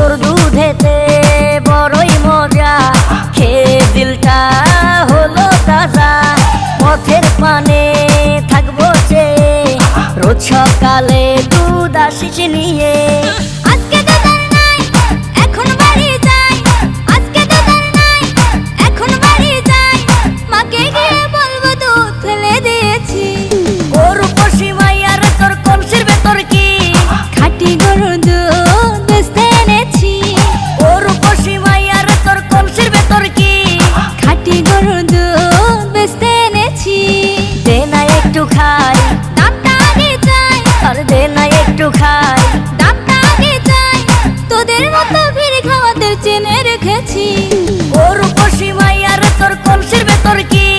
তোর দুধেতে বড়ই মজা, খেয়ে দিলটা হলো তাজা। পথের পানে থাকবো চেয়ে, রোজ সকালে দুধ আসিস নিয়ে। আজকে দুধ আর নাই, এখন বাড়ি যাই। আজকে দুধ আর নাই, এখন বাড়ি যাই। মাকে গিয়ে বলবো দুধ ফেলে দিয়েছি। গরু পশি মাইয়ার তোর কলসির ভেতর কি? খাঁটি গরুর দুধ বেচতে এনেছি। গরু পশি মাইয়ার তোর কলসির ভেতর কি? খাঁটি গরুর দুধ বেচতে এনেছি। দে না একটু খাই, দামটা আগে চাই, আর দে না একটু খাই। দামটা আগে চাই। তোদের মতো ভিড় খাওয়াতে চেনে রেখেছি। গরু পশি মাইয়ার তোর কলসির ভেতর কি?